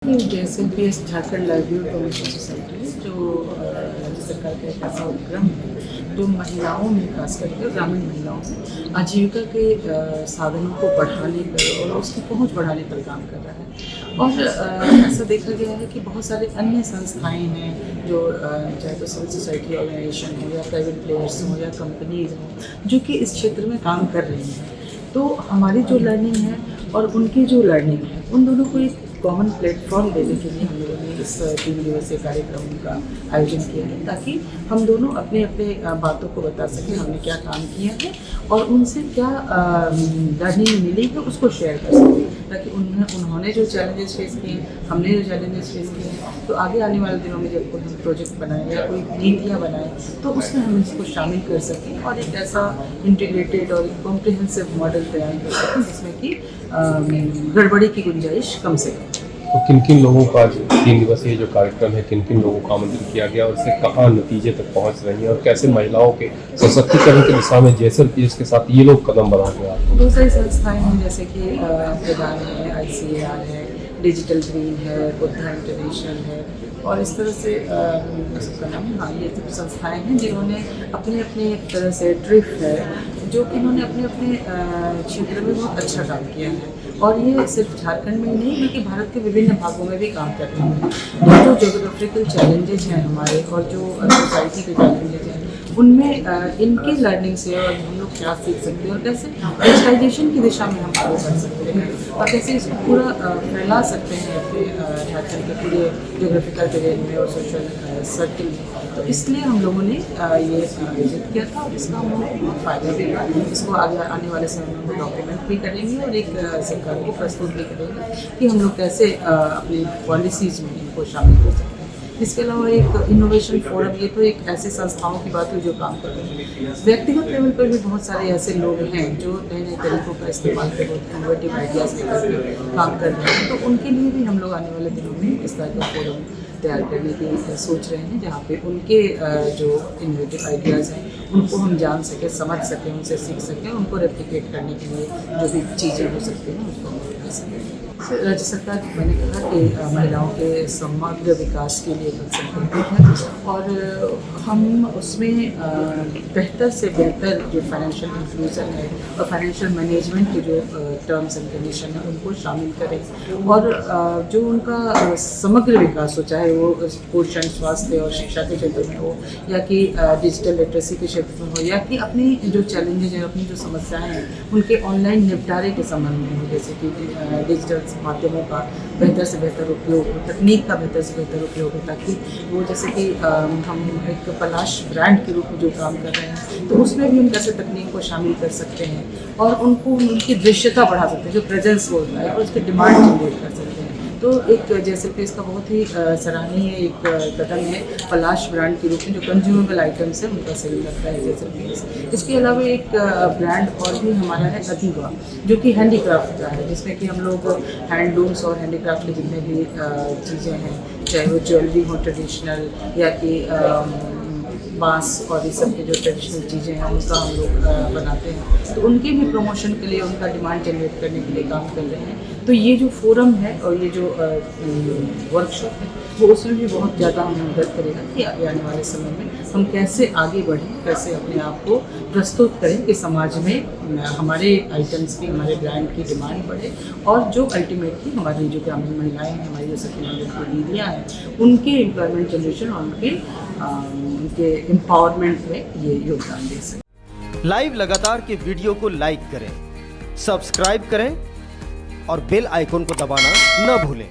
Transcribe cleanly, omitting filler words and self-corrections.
JSLPS Jharkhand livelihood promotion society है जो राज्य सरकार का एक ऐसा उपक्रम है जो महिलाओं में खास करके ग्रामीण महिलाओं में आजीविका के साधनों को बढ़ाने पर और उसकी पहुंच बढ़ाने पर काम कर रहा है। और ऐसा देखा गया है कि बहुत सारे अन्य संस्थाएं हैं जो चाहे तो सिविल सोसाइटी ऑर्गेनाइजेशन हो या प्राइवेट प्लेयर्स हो या कंपनीज हो जो कि इस क्षेत्र में काम कर रही हैं। तो हमारी जो लर्निंग है और उनकी जो लर्निंग है उन दोनों को एक कॉमन प्लेटफॉर्म देने के लिए हम लोगों ने इस 3 दिवसीय कार्यक्रम का आयोजन किया है ताकि हम दोनों अपने अपने बातों को बता सकें हमने क्या काम किया है और उनसे क्या लर्निंग मिली है उसको शेयर कर सकें ताकि उन्होंने जो चैलेंजेस फेस किए हैं हमने जो चैलेंजेस फेस किए हैं तो आगे आने वाले दिनों में जब कोई हम प्रोजेक्ट बनाएं या कोई नीतियाँ बनाएं तो उसमें हम इसको शामिल कर सकें और एक ऐसा इंटीग्रेटेड और कॉम्प्रिहेंसिव मॉडल तैयार कर सकें जिसमें कि गड़बड़ी की गुंजाइश कम से कम। तो किन किन लोगों का 3 दिवसीय जो कार्यक्रम है किन किन लोगों का आमंत्रित किया गया और इससे कहाँ नतीजे तक पहुँच रही है और कैसे महिलाओं के सशक्तिकरण की दिशा में JSLPS के साथ ये लोग कदम बढ़ा रहे हैं? बहुत सारी संस्थाएं हैं जैसे कि प्रधान है, ICAR है, डिजिटल ग्रीन है, बुद्धा इंटरनेशनल है और इस तरह से सबका नाम हाँ ये सब संस्थाएं हैं जिन्होंने अपने अपने तरह से ट्रिफ है जो कि इन्होंने अपने अपने क्षेत्र में बहुत अच्छा काम किया है और ये सिर्फ झारखंड में ही नहीं बल्कि भारत के विभिन्न भागों में भी काम कर रहे हैं। जो जोग्राफिकल चैलेंजेज हैं हमारे और जो सोसाइटी के चैलेंजेज हैं उनमें इनकी लर्निंग से और हम लोग क्या सीख सकते हैं और कैसे डिजिटाइजेशन की दिशा में हम आगे बढ़ सकते हैं और कैसे इसको पूरा फैला सकते हैं अपने झारखंड के पूरे जोग्राफिकल टेरेन में और सोशल सर्किल में। तो इसलिए हम लोगों ने ये आयोजित किया था और इसका हम लोग बहुत फ़ायदा भी हुआ। इसको आगे आने वाले समय में हम डॉक्यूमेंट भी करेंगे और एक सरकार को प्रस्तुत भी करेंगे कि हम लोग कैसे अपनी पॉलिसीज़ में इनको शामिल कर सकते हैं। इसके अलावा एक इनोवेशन फोरम ये तो एक ऐसी संस्थाओं की बात हुई जो काम कर रहे हैं। व्यक्तिगत लेवल पर भी बहुत सारे ऐसे लोग हैं जो नए नए तरीक़ों का इस्तेमाल कर इनोवेटिव आइडियाज़ लेकर के काम कर रहे हैं। तो उनके लिए भी हम लोग आने वाले दिनों में इस तरह का फोरम तैयार करने की सोच रहे हैं जहाँ पे उनके जो इनोवेटिव आइडियाज़ हैं उनको हम जान सकें, समझ सकें, उनसे सीख सकें, उनको रेप्लिकेट करने के लिए जो भी चीज़ें हो सकती हैं उसको हम कर सकें। राज्य सरकार मैंने कहा कि महिलाओं के समग्र विकास के लिए संकल्पित है और हम उसमें बेहतर से बेहतर जो फाइनेंशियल इंक्लूजन है और फाइनेंशियल मैनेजमेंट के जो टर्म्स एंड कंडीशन है उनको शामिल करें और जो उनका समग्र विकास हो चाहे वो पोषण, स्वास्थ्य और शिक्षा के क्षेत्र में हो या कि डिजिटल लिटरेसी के क्षेत्र में हो या कि अपनी जो चैलेंजेज हैं अपनी जो समस्याएं हैं उनके ऑनलाइन निपटारे के संबंध में हो जैसे कि डिजिटल माध्यमों का बेहतर से बेहतर उपयोग हो, तकनीक का बेहतर से बेहतर उपयोग हो ताकि वो जैसे कि हम एक पलाश ब्रांड के रूप में जो काम कर रहे हैं तो उसमें भी हम कैसे तकनीक को शामिल कर सकते हैं और उनको उनकी दृश्यता बढ़ा सकते हैं जो प्रेजेंस बोलता है और उसकी डिमांड जनरेट कर सकते हैं। तो एक JSLPS का बहुत ही सराहनीय एक कदम है पलाश ब्रांड के रूप में जो कंज्यूमेबल आइटम्स है उनका सेल करता है JSLPS। इसके अलावा एक ब्रांड और भी हमारा है अधीवा जो कि हैंडीक्राफ्ट का है जिसमें कि हम लोग हैंडलूम्स और हैंडीक्राफ्ट के जितने भी चीज़ें हैं चाहे वो ज्वेलरी हो ट्रेडिशनल या कि बांस और ये सब के जो ट्रेडिशनल चीज़ें हैं उनका हम लोग बनाते हैं तो उनके भी प्रमोशन के लिए उनका डिमांड जनरेट करने के लिए काम कर रहे हैं। तो ये जो फोरम है और ये जो वर्कशॉप है वो उसमें भी बहुत ज़्यादा हमें मदद करेगा कि आगे आने वाले समय में हम कैसे आगे बढ़ें, कैसे अपने आप को प्रस्तुत करें कि समाज में हमारे आइटम्स की हमारे ब्रांड की डिमांड बढ़े और जो अल्टीमेटली हमारी जो ग्रामीण महिलाएं हैं हमारी जो सेटलमेंट की दीदियाँ हैं उनके एम्प्लॉयमेंट जनरेशन और उनके एम्पावरमेंट में ये योगदान दे सकें। लाइव लगातार के वीडियो को लाइक करें, सब्सक्राइब करें और बेल आइकन को दबाना न भूलें।